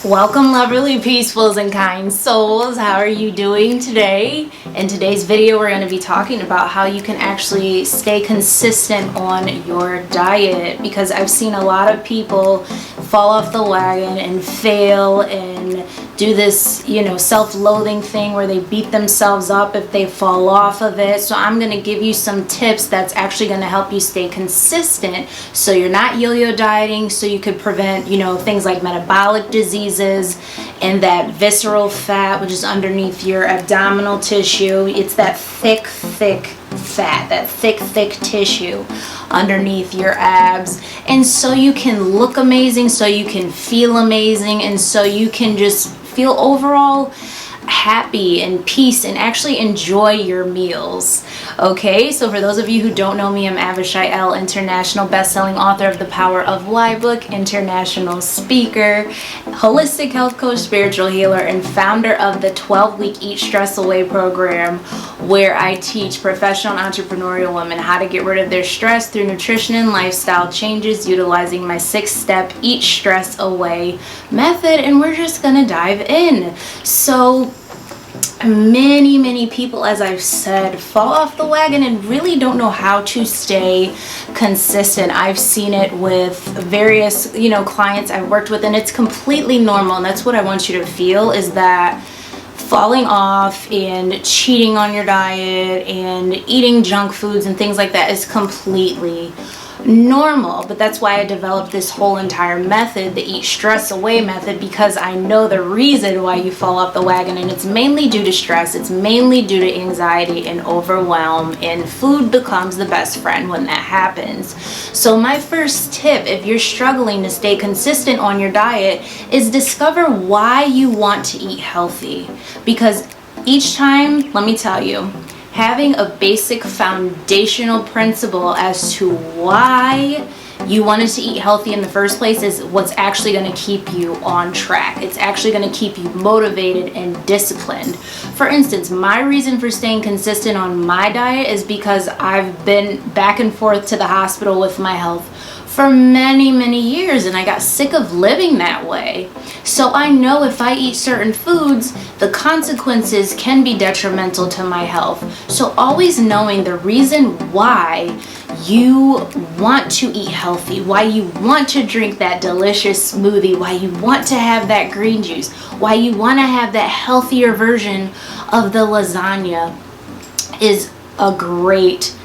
Welcome, lovely, peacefuls, and kind souls. How are you doing today? In today's video, we're going to be talking about how you can actually stay consistent on your diet, because I've seen a lot of people fall off the wagon and fail and do this, self-loathing thing where they beat themselves up if they fall off of it. So I'm going to give you some tips that's actually going to help you stay consistent so you're not yo-yo dieting, so you could prevent, things like metabolic diseases and that visceral fat, which is underneath your abdominal tissue. It's that thick fat, that thick tissue underneath your abs. And so you can look amazing, so you can feel amazing, and so you can just feel overall happy and peace and actually enjoy your meals. Okay, so for those of you who don't know me, I'm Avi Unfiltered, international best-selling author of The Power of Why book, international speaker, holistic health coach, spiritual healer, and founder of the 12-week Eat Stress Away program, where I teach professional entrepreneurial women how to get rid of their stress through nutrition and lifestyle changes utilizing my 6-step Eat Stress Away method. And we're just gonna dive in. So many people, as I've said, fall off the wagon and really don't know how to stay consistent. I've seen it with various clients I've worked with, and it's completely normal. And that's what I want you to feel, is that falling off and cheating on your diet and eating junk foods and things like that is completely normal. But that's why I developed this whole entire method, the Eat Stress Away method, because I know the reason why you fall off the wagon, and it's mainly due to stress. It's mainly due to anxiety and overwhelm, and food becomes the best friend when that happens. So my first tip, if you're struggling to stay consistent on your diet, is discover why you want to eat healthy. Because each time, let me tell you, having a basic foundational principle as to why you wanted to eat healthy in the first place is what's actually going to keep you on track. It's actually going to keep you motivated and disciplined. For instance, my reason for staying consistent on my diet is because I've been back and forth to the hospital with my health for many years, and I got sick of living that way. So I know if I eat certain foods, the consequences can be detrimental to my health. So always knowing the reason why you want to eat healthy, why you want to drink that delicious smoothie, why you want to have that green juice, why you want to have that healthier version of the lasagna, is a great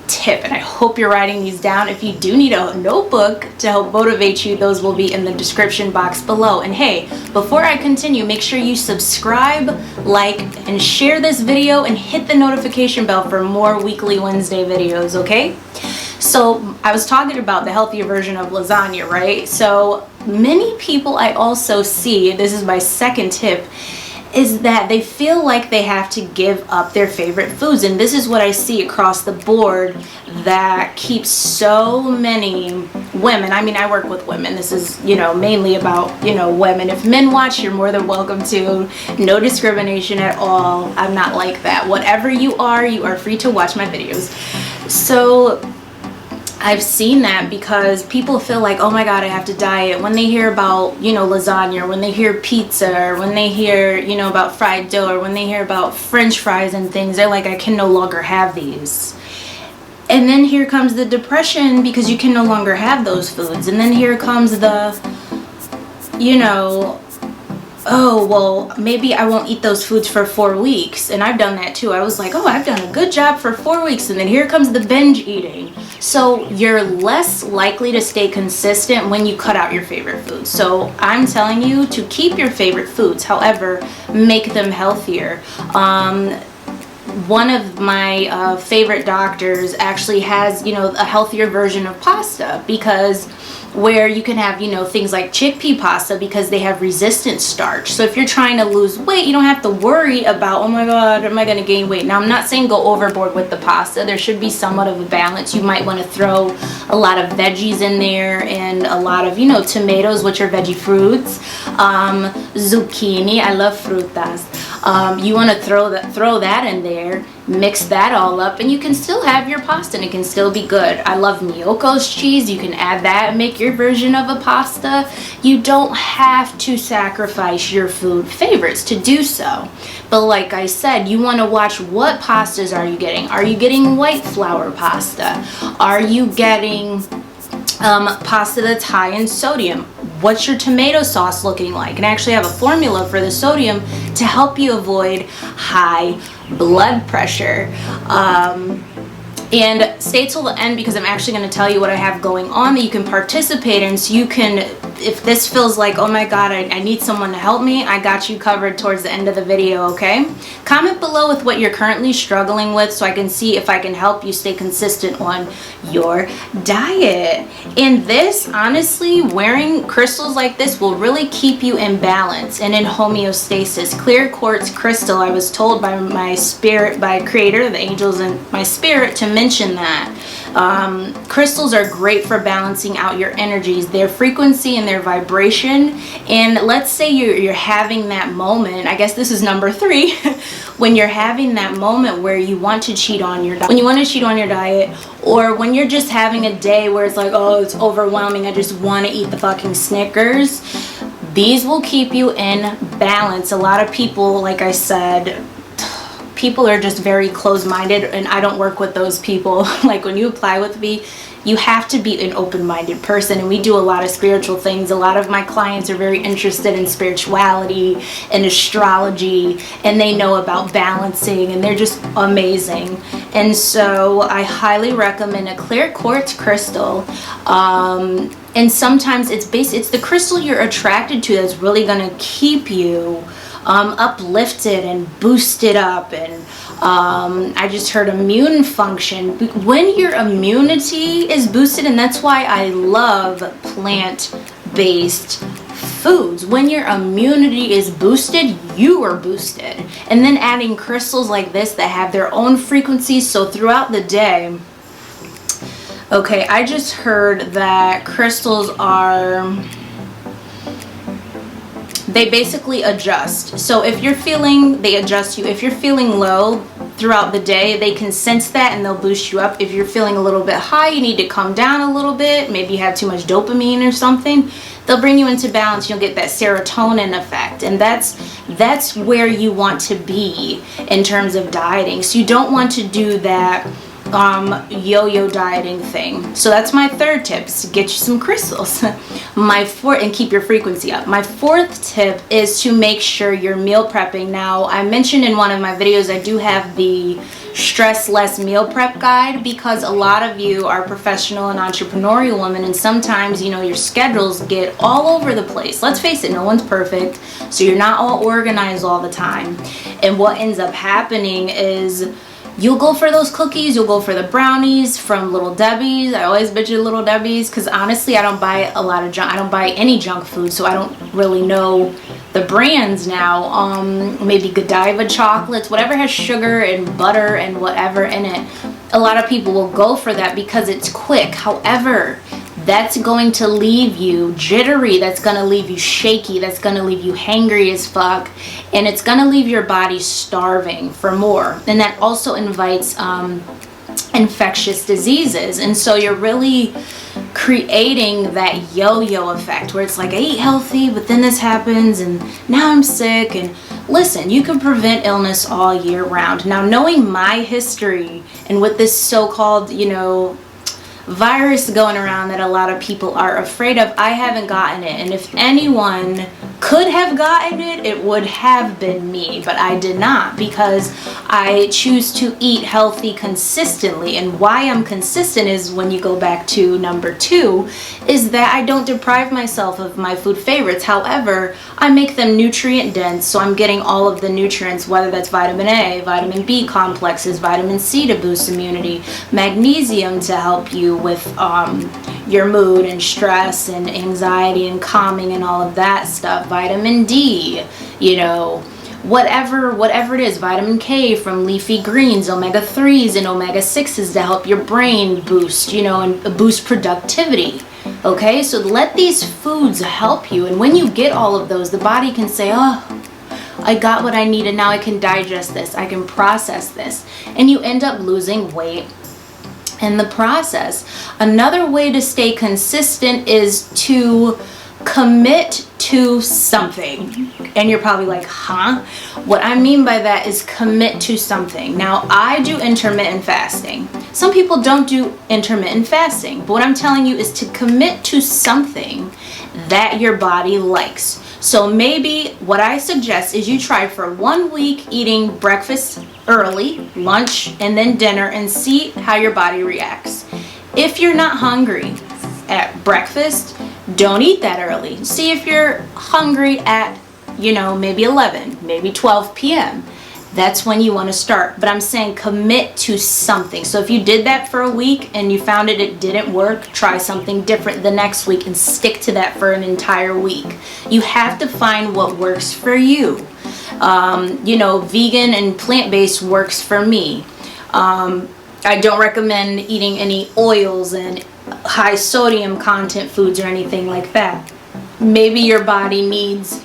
tip. And I hope you're writing these down. If you do need a notebook to help motivate you, those will be in the description box below. And hey, before I continue, make sure you subscribe, like, and share this video, and hit the notification bell for more weekly Wednesday videos, okay? So I was talking about the healthier version of lasagna, right? So many people I also see, this is my second tip, is that they feel like they have to give up their favorite foods. And this is what I see across the board that keeps so many women, I work with women, this is mainly about women. If men watch, you're more than welcome to. No discrimination at all. I'm not like that. Whatever you are free to watch my videos. So I've seen that because people feel like, oh my God, I have to diet. When they hear about, lasagna, or when they hear pizza, or when they hear, about fried dough, or when they hear about French fries and things, they're like, I can no longer have these. And then here comes the depression because you can no longer have those foods. And then here comes the, oh, well, maybe I won't eat those foods for 4 weeks. And I've done that too. I was like, oh, I've done a good job for 4 weeks. And then here comes the binge eating. So you're less likely to stay consistent when you cut out your favorite foods. So I'm telling you to keep your favorite foods. However, make them healthier. One of my favorite doctors actually has, a healthier version of pasta, because where you can have, things like chickpea pasta, because they have resistant starch. So if you're trying to lose weight, you don't have to worry about, oh my God, am I going to gain weight? Now, I'm not saying go overboard with the pasta. There should be somewhat of a balance. You might want to throw a lot of veggies in there, and a lot of, tomatoes, which are veggie fruits, zucchini. I love frutas. You want to throw that in there, mix that all up, and you can still have your pasta and it can still be good. I love Miyoko's cheese. You can add that and make your version of a pasta. You don't have to sacrifice your food favorites to do so. But like I said, you want to watch what pastas are you getting. Are you getting white flour pasta? Are you getting pasta that's high in sodium? What's your tomato sauce looking like? And I actually have a formula for the sodium to help you avoid high blood pressure. And stay till the end, because I'm actually going to tell you what I have going on that you can participate in, so you can, if this feels like, oh my god, I need someone to help me, I got you covered towards the end of the video, okay? Comment below with what you're currently struggling with so I can see if I can help you stay consistent on your diet. And this, honestly, wearing crystals like this will really keep you in balance and in homeostasis. Clear quartz crystal, I was told by my spirit, by creator, the angels and my spirit, to mention that. Crystals are great for balancing out your energies, their frequency and their vibration. And let's say you're having that moment, I guess this is number 3, when you're having that moment where you want to cheat on your diet, or when you're just having a day where it's like, oh, it's overwhelming, I just want to eat the fucking Snickers. These will keep you in balance. A lot of people, like I said, people are just very closed-minded, and I don't work with those people. Like, when you apply with me, you have to be an open-minded person, and we do a lot of spiritual things. A lot of my clients are very interested in spirituality and astrology, and they know about balancing, and they're just amazing. And so I highly recommend a clear quartz crystal. And sometimes it's the crystal you're attracted to that's really going to keep you uplifted and boosted up. And I just heard immune function. When your immunity is boosted, and that's why I love plant-based foods. When your immunity is boosted, you are boosted. And then adding crystals like this that have their own frequencies, so throughout the day. Okay, I just heard that crystals they basically adjust. So if you're feeling, they adjust you. If you're feeling low throughout the day, they can sense that and they'll boost you up. If you're feeling a little bit high, you need to come down a little bit. Maybe you have too much dopamine or something. They'll bring you into balance. You'll get that serotonin effect. And that's where you want to be in terms of dieting. So you don't want to do that yo-yo dieting thing. So that's my 3rd tip, is to get you some crystals. And keep your frequency up. My 4th tip is to make sure you're meal prepping. Now, I mentioned in one of my videos, I do have the stress less meal prep guide, because a lot of you are professional and entrepreneurial women, and sometimes, you know, your schedules get all over the place. Let's face it, no one's perfect, so you're not all organized all the time. And what ends up happening is you'll go for those cookies, you'll go for the brownies from Little Debbie's. I always bitch at Little Debbie's, because honestly, I don't buy a lot of junk. I don't buy any junk food, so I don't really know the brands now. Maybe Godiva chocolates, whatever has sugar and butter and whatever in it. A lot of people will go for that because it's quick. However, that's going to leave you jittery, that's going to leave you shaky, that's going to leave you hangry as fuck, and it's going to leave your body starving for more. And that also invites infectious diseases. And so you're really creating that yo-yo effect where it's like, I eat healthy, but then this happens, and now I'm sick. And listen, you can prevent illness all year round. Now, knowing my history and with this so-called, you know, virus going around that a lot of people are afraid of, I haven't gotten it. And if anyone could have gotten it, it would have been me, but I did not, because I choose to eat healthy consistently. And why I'm consistent is, when you go back to number 2, is that I don't deprive myself of my food favorites. However, I make them nutrient dense, so I'm getting all of the nutrients, whether that's vitamin A, vitamin B complexes, vitamin C to boost immunity, magnesium to help you with your mood and stress and anxiety and calming and all of that stuff, vitamin D, you know, whatever it is, vitamin K from leafy greens, omega-3s and omega-6s to help your brain boost, you know, and boost productivity. Okay, so let these foods help you, and when you get all of those, the body can say, oh, I got what I needed, now I can digest this, I can process this. And you end up losing weight in the process. Another way to stay consistent is to commit to something. And you're probably like, huh? What I mean by that is commit to something. Now, I do intermittent fasting. Some people don't do intermittent fasting, but what I'm telling you is to commit to something that your body likes. So maybe what I suggest is you try for 1 week eating breakfast early, lunch, and then dinner, and see how your body reacts. If you're not hungry at breakfast, don't eat that early. See if you're hungry at, maybe 11, maybe 12 p.m. That's when you want to start. But I'm saying commit to something. So if you did that for a week and you found it didn't work, try something different the next week and stick to that for an entire week. You have to find what works for you. Vegan and plant-based works for me. I don't recommend eating any oils and high sodium content foods or anything like that. Maybe your body needs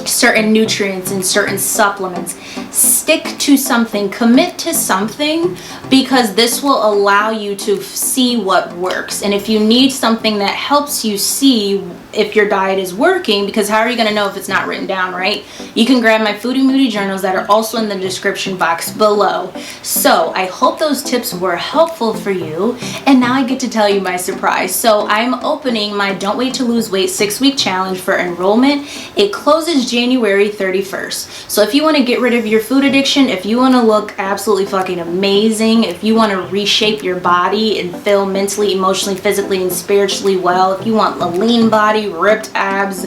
certain nutrients and certain supplements. Stick to something, commit to something, because this will allow you to see what works. And if you need something that helps you see if your diet is working, because how are you going to know if it's not written down, right? You can grab my Foodie Moody journals that are also in the description box below. So I hope those tips were helpful for you. And now I get to tell you my surprise. So I'm opening my Don't Wait to Lose Weight 6-week challenge for enrollment. It closes January 31st. So if you want to get rid of your food addiction, if you want to look absolutely fucking amazing, if you want to reshape your body and feel mentally, emotionally, physically, and spiritually well, if you want a lean body, ripped abs,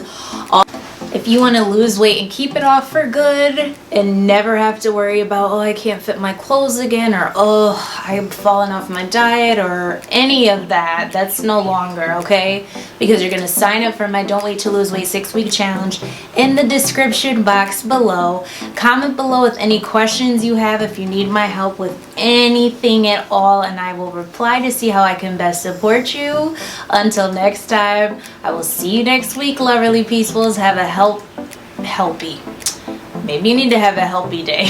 if you want to lose weight and keep it off for good and never have to worry about, I can't fit my clothes again, or I'm falling off my diet, or any of that, that's no longer, okay? Because you're going to sign up for my Don't Wait to Lose Weight 6-week challenge in the description box below. Comment below with any questions you have if you need my help with anything at all, and I will reply to see how I can best support you. Until next time, I will see you next week, Loverly Peacefuls. Have a healthy. Maybe you need to have a healthy day.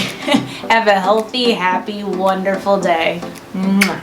Have a healthy, happy, wonderful day. Mwah.